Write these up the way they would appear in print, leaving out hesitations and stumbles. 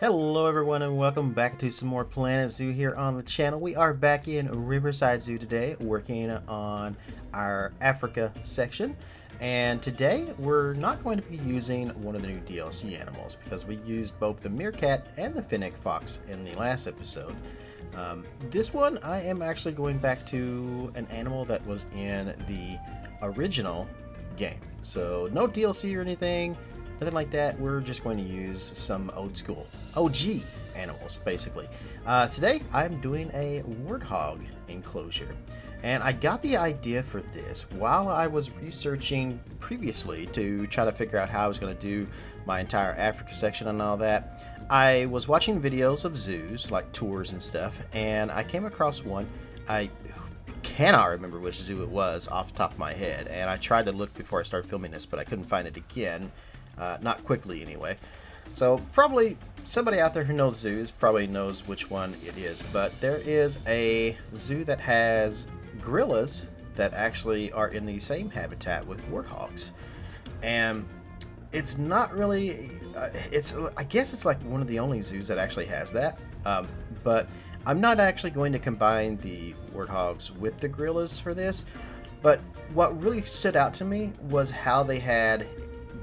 Hello everyone and welcome back to some more Planet Zoo here on the channel. We are back in Riverside Zoo today working on our Africa section, and today we're not going to be using one of the new DLC animals because we used both the meerkat and the fennec fox in the last episode. This one I am actually going back to an animal that was in the original game, so no DLC or anything. Nothing like that. We're just going to use some old school OG animals, basically. Today, I'm doing a Warthog enclosure. And I got the idea for this while I was researching previously to try to figure out how I was going to do my entire Africa section and all that. I was watching videos of zoos, like tours and stuff, and I came across one. I cannot remember which zoo it was off the top of my head, and I tried to look before I started filming this, but I couldn't find it again. Not quickly, anyway. So probably somebody out there who knows zoos probably knows which one it is. But there is a zoo that has gorillas that actually are in the same habitat with warthogs, and it's not really. I guess it's like one of the only zoos that actually has that. But I'm not actually going to combine the warthogs with the gorillas for this. But what really stood out to me was how they had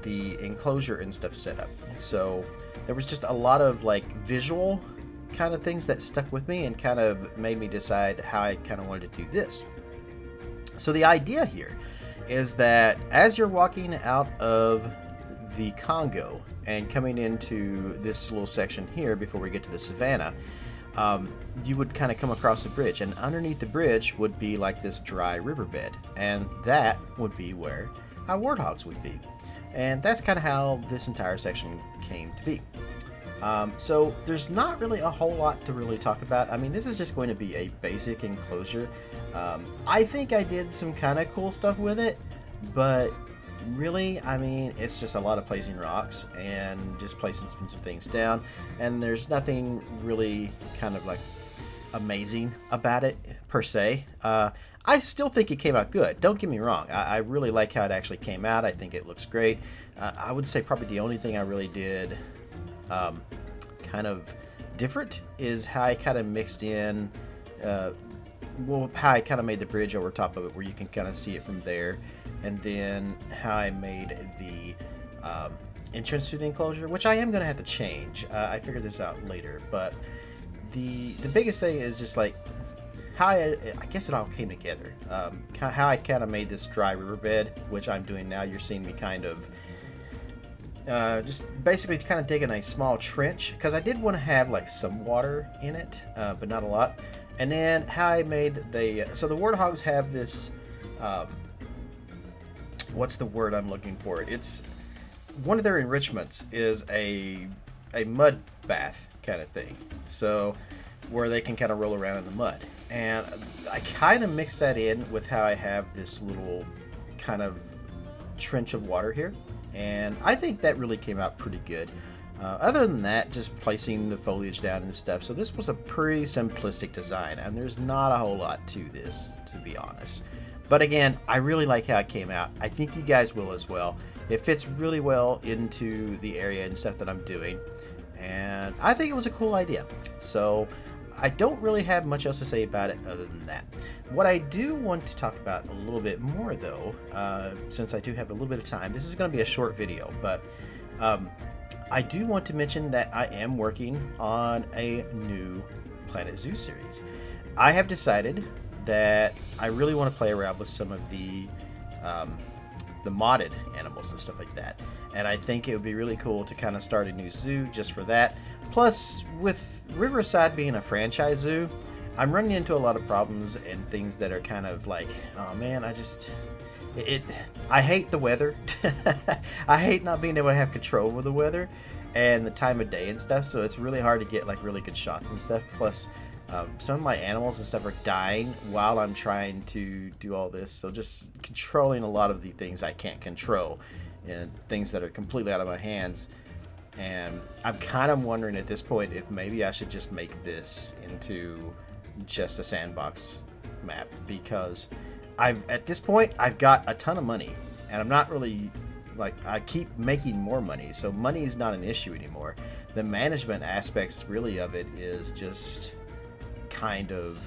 the enclosure and stuff set up. So there was just a lot of like visual kind of things that stuck with me and kind of made me decide how I kind of wanted to do this. So the idea here is that as you're walking out of the Congo and coming into this little section here before we get to the savannah, you would kind of come across the bridge, and underneath the bridge would be like this dry riverbed, and that would be where our warthogs would be. And that's kind of how this entire section came to be. So there's not really a whole lot to really talk about. I mean, this is just going to be a basic enclosure. I think I did some kind of cool stuff with it, but really, I mean, it's just a lot of placing rocks and just placing some things down, and there's nothing really kind of like amazing about it per se. I still think it came out good. Don't get me wrong. I really like how it actually came out. I think it looks great. I would say probably the only thing I really did kind of different is how I kind of mixed in, how I kind of made the bridge over top of it where you can kind of see it from there, and then how I made the entrance to the enclosure, which I am going to have to change. I figured this out later, but the biggest thing is just like how I guess it all came together. How I kind of made this dry riverbed, which I'm doing now. You're seeing me kind of just basically kind of digging a small trench because I did want to have like some water in it, but not a lot. And then how I made so the warthogs have this, what's the word I'm looking for? It's one of their enrichments is a mud bath kind of thing. So where they can kind of roll around in the mud. And I kind of mixed that in with how I have this little kind of trench of water here. And I think that really came out pretty good. Other than that, just placing the foliage down and stuff. So this was a pretty simplistic design, and there's not a whole lot to this, to be honest. But again, I really like how it came out. I think you guys will as well. It fits really well into the area and stuff that I'm doing. And I think it was a cool idea. So I don't really have much else to say about it other than that. What I do want to talk about a little bit more, though, since I do have a little bit of time, this is going to be a short video, but I do want to mention that I am working on a new Planet Zoo series. I have decided that I really want to play around with some of the modded animals and stuff like that. And I think it would be really cool to kind of start a new zoo just for that. Plus, with Riverside being a franchise zoo, I'm running into a lot of problems and things that are kind of like, oh man, I hate the weather. I hate not being able to have control over the weather and the time of day and stuff. So it's really hard to get like really good shots and stuff. Plus, some of my animals and stuff are dying while I'm trying to do all this. So just controlling a lot of the things I can't control and things that are completely out of my hands. And I'm kind of wondering at this point if maybe I should just make this into just a sandbox map, because at this point I've got a ton of money and I'm not really like I keep making more money, so money is not an issue anymore. The management aspects really of it is just kind of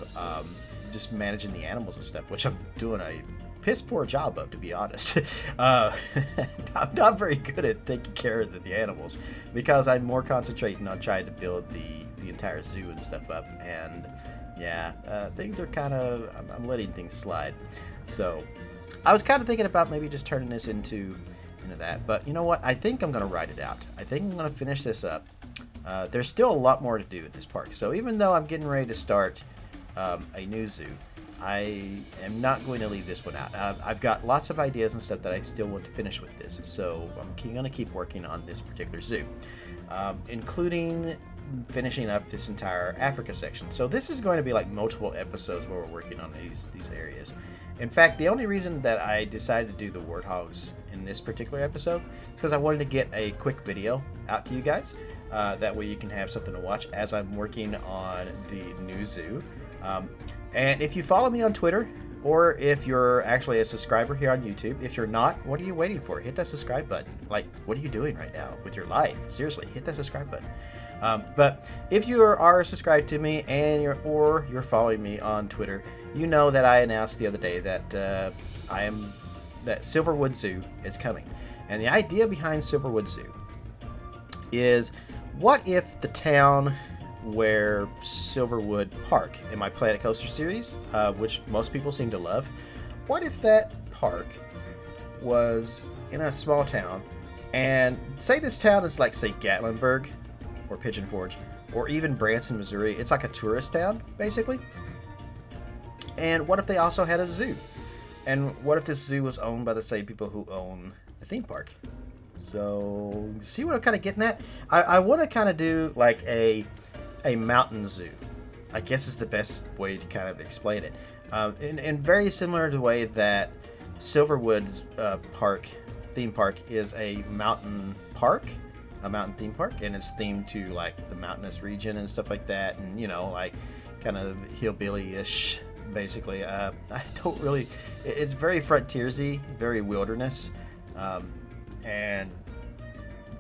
just managing the animals and stuff, which I'm doing a piss poor job of, to be honest. I'm not very good at taking care of the animals because I'm more concentrating on trying to build the entire zoo and stuff up. And yeah, things are kind of, I'm letting things slide. So I was kind of thinking about maybe just turning this into that, but you know what? I think I'm going to ride it out. I think I'm going to finish this up. There's still a lot more to do at this park. So even though I'm getting ready to start a new zoo, I am not going to leave this one out. I've got lots of ideas and stuff that I still want to finish with this. So I'm going to keep working on this particular zoo, including finishing up this entire Africa section. So this is going to be like multiple episodes where we're working on these areas. In fact, the only reason that I decided to do the warthogs in this particular episode is because I wanted to get a quick video out to you guys. That way you can have something to watch as I'm working on the new zoo. And if you follow me on Twitter, or if you're actually a subscriber here on YouTube, if you're not, what are you waiting for? Hit that subscribe button. Like, what are you doing right now with your life? Seriously, hit that subscribe button. But if you are subscribed to me and you're following me on Twitter, you know that I announced the other day that that Silverwood Zoo is coming. And the idea behind Silverwood Zoo is, what if the town where Silverwood Park in my Planet Coaster series, which most people seem to love, what if that park was in a small town, and say this town is like, say, Gatlinburg or Pigeon Forge or even Branson, Missouri. It's like a tourist town, basically. And what if they also had a zoo? And what if this zoo was owned by the same people who own the theme park? So, see what I'm kind of getting at? I want to kind of do like a mountain zoo, I guess is the best way to kind of explain it. And very similar to the way that Silverwood theme park is a mountain park, a mountain theme park, and it's themed to like the mountainous region and stuff like that, and like kind of hillbilly-ish, basically. I don't really, it's very frontiersy, very wilderness, and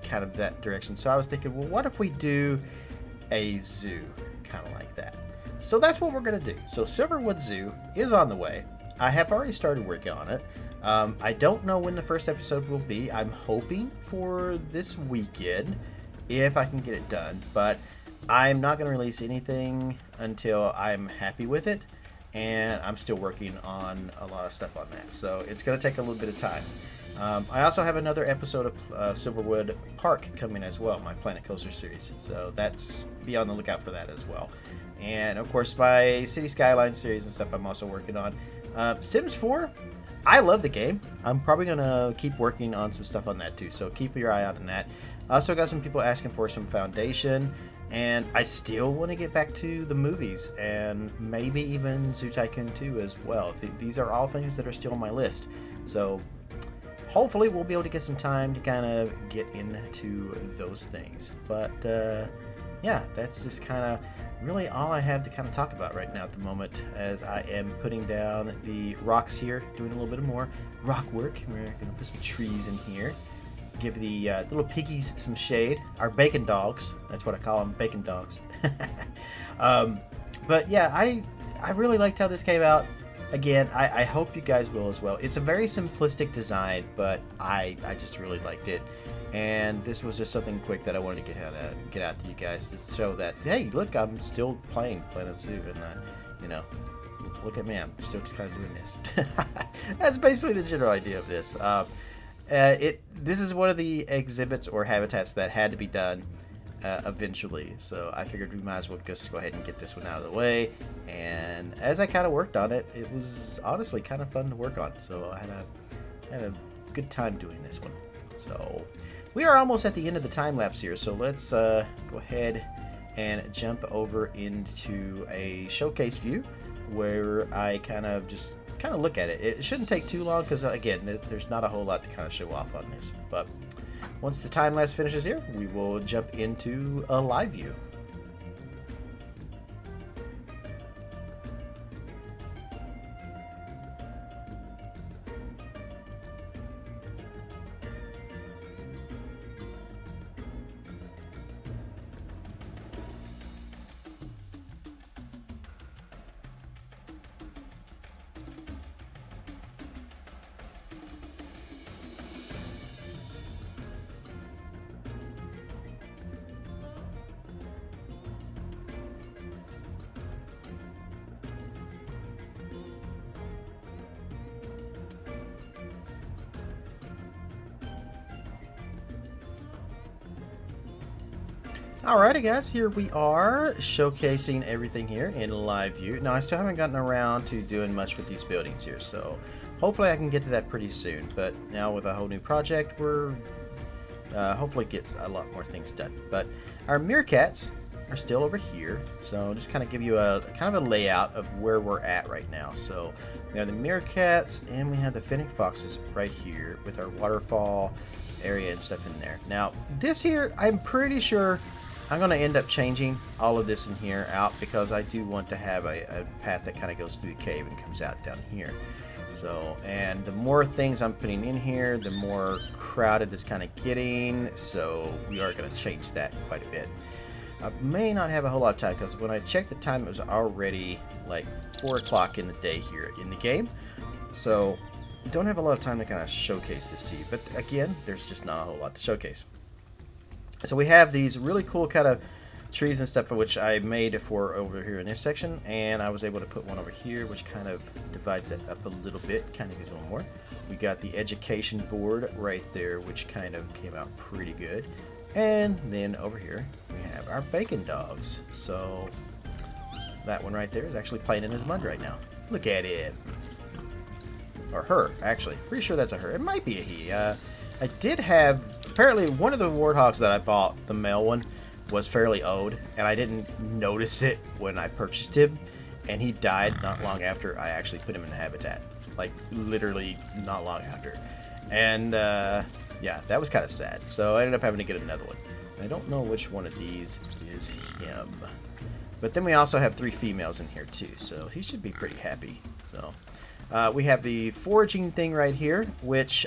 kind of that direction. So I was thinking, well, what if we do a zoo kind of like that? So that's what we're going to do. So Silverwood Zoo is on the way. I have already started working on it. I don't know when the first episode will be. I'm hoping for this weekend if I can get it done, but I'm not going to release anything until I'm happy with it, and I'm still working on a lot of stuff on that, so it's going to take a little bit of time. I also have another episode of Silverwood Park coming as well, my Planet Coaster series, so that's, be on the lookout for that as well. And of course my City Skyline series and stuff I'm also working on. Sims 4, I love the game. I'm probably going to keep working on some stuff on that too, so keep your eye out on that. I also got some people asking for some Foundation, and I still want to get back to the movies, and maybe even Zoo Tycoon 2 as well. These are all things that are still on my list, so hopefully we'll be able to get some time to kind of get into those things. But yeah, that's just kind of really all I have to kind of talk about right now at the moment, as I am putting down the rocks here, doing a little bit of more rock work. We're going to put some trees in here, give the little piggies some shade. Our bacon dogs, that's what I call them, bacon dogs. But yeah, I really liked how this came out. Again, I hope you guys will as well. It's a very simplistic design, but I just really liked it. And this was just something quick that I wanted to get out to you guys to show that, hey, look, I'm still playing Planet Zoo, and look at me, I'm still just kind of doing this. That's basically the general idea of this. This is one of the exhibits or habitats that had to be done eventually, so I figured we might as well just go ahead and get this one out of the way. And as I kind of worked on it, it was honestly kind of fun to work on, so I had a good time doing this one. So we are almost at the end of the time lapse here, so let's go ahead and jump over into a showcase view where I kind of look at it. It shouldn't take too long because, again, there's not a whole lot to kind of show off on this, but once the time lapse finishes here, we will jump into a live view. Alrighty guys, here we are showcasing everything here in live view. Now I still haven't gotten around to doing much with these buildings here, so hopefully I can get to that pretty soon. But now with a whole new project, we're hopefully get a lot more things done. But our meerkats are still over here, so just kind of give you a kind of a layout of where we're at right now. So we have the meerkats and we have the fennec foxes right here with our waterfall area and stuff in there. Now this here, I'm pretty sure I'm going to end up changing all of this in here out because I do want to have a path that kind of goes through the cave and comes out down here. So, and the more things I'm putting in here, the more crowded it's kind of getting. So we are going to change that quite a bit. I may not have a whole lot of time because when I checked the time, it was already like 4 o'clock in the day here in the game. So don't have a lot of time to kind of showcase this to you. But again, there's just not a whole lot to showcase. So we have these really cool kind of trees and stuff which I made for over here in this section, and I was able to put one over here which kind of divides it up a little bit, kind of gives a little more. We got the education board right there which kind of came out pretty good, and then over here we have our bacon dogs. So that one right there is actually playing in his mud right now. Look at him. Or her, actually. Pretty sure that's a her. It might be a he. I did have, apparently one of the warthogs that I bought, the male one, was fairly old, and I didn't notice it when I purchased him, and he died not long after I actually put him in the habitat. Like, literally not long after. And, yeah, that was kind of sad. So I ended up having to get another one. I don't know which one of these is him. But then we also have 3 females in here, too, so he should be pretty happy. So, we have the foraging thing right here, which,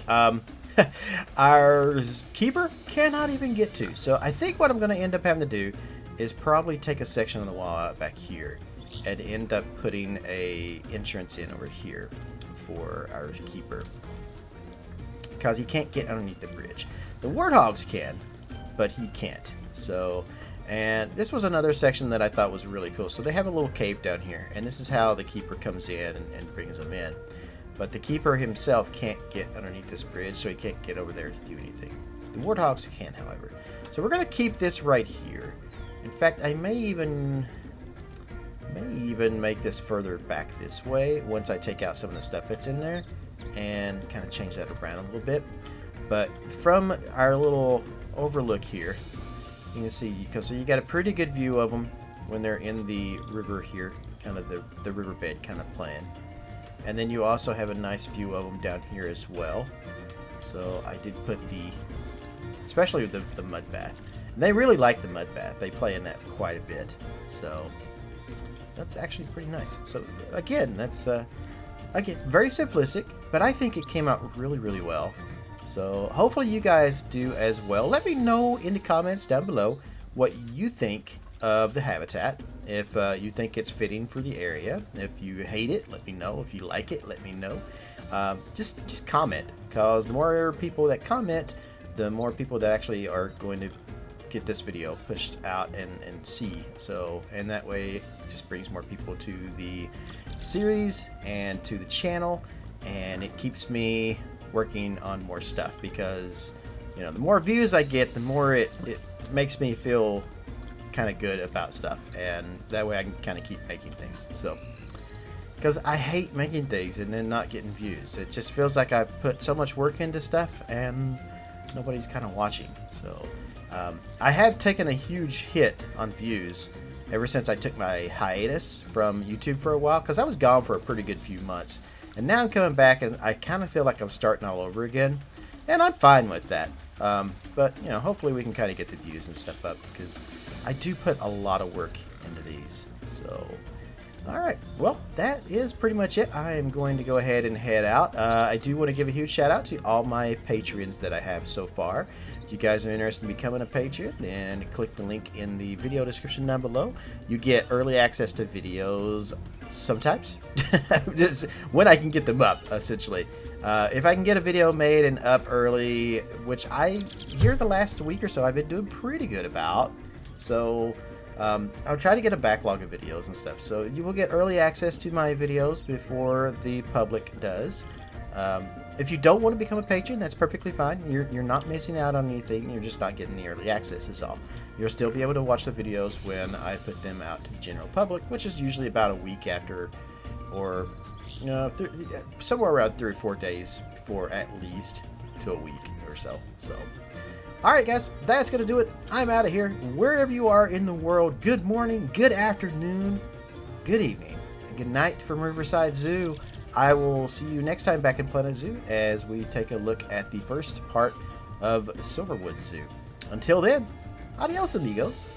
our keeper cannot even get to. So I think what I'm going to end up having to do is probably take a section of the wall out back here and end up putting a entrance in over here for our keeper, because he can't get underneath the bridge. The warthogs can, but he can't. So, and this was another section that I thought was really cool. So they have a little cave down here, and this is how the keeper comes in and brings them in. But the keeper himself can't get underneath this bridge, so he can't get over there to do anything. The warthogs can, however. So we're going to keep this right here. In fact, I may even make this further back this way once I take out some of the stuff that's in there and kind of change that around a little bit. But from our little overlook here, you can see, so you got a pretty good view of them when they're in the river here, kind of the riverbed kind of playing. And then you also have a nice view of them down here as well. So I did put especially the mud bath. And they really like the mud bath. They play in that quite a bit. So that's actually pretty nice. So again, that's again, very simplistic, but I think it came out really, really well. So hopefully you guys do as well. Let me know in the comments down below what you think of the habitat. If you think it's fitting for the area. If you hate it, let me know. If you like it, let me know. Just comment, because the more people that comment, the more people that actually are going to get this video pushed out and see. So, and that way it just brings more people to the series and to the channel, and it keeps me working on more stuff, because you know, the more views I get, the more it makes me feel kind of good about stuff, and that way I can kind of keep making things. So, because I hate making things and then not getting views. It just feels like I put so much work into stuff and nobody's kind of watching. So I have taken a huge hit on views ever since I took my hiatus from YouTube for a while, because I was gone for a pretty good few months, and now I'm coming back and I kind of feel like I'm starting all over again, and I'm fine with that. But you know, hopefully we can kind of get the views and stuff up, because I do put a lot of work into these. So, alright, well, that is pretty much it. I am going to go ahead and head out. I do want to give a huge shout out to all my Patreons that I have so far. If you guys are interested in becoming a Patreon, then click the link in the video description down below. You get early access to videos sometimes, just when I can get them up, essentially. If I can get a video made and up early, which here the last week or so I've been doing pretty good about. So I'll try to get a backlog of videos and stuff. So you will get early access to my videos before the public does. If you don't want to become a patron, that's perfectly fine. You're not missing out on anything. You're just not getting the early access is all. You'll still be able to watch the videos when I put them out to the general public, which is usually about a week after, or somewhere around 3 or 4 days before, at least to a week or so. So, all right, guys, that's gonna do it. I'm out of here. Wherever you are in the world, good morning, good afternoon, good evening, and good night from Riverside Zoo. I will see you next time back in Planet Zoo as we take a look at the first part of Silverwood Zoo. Until then, adios, amigos.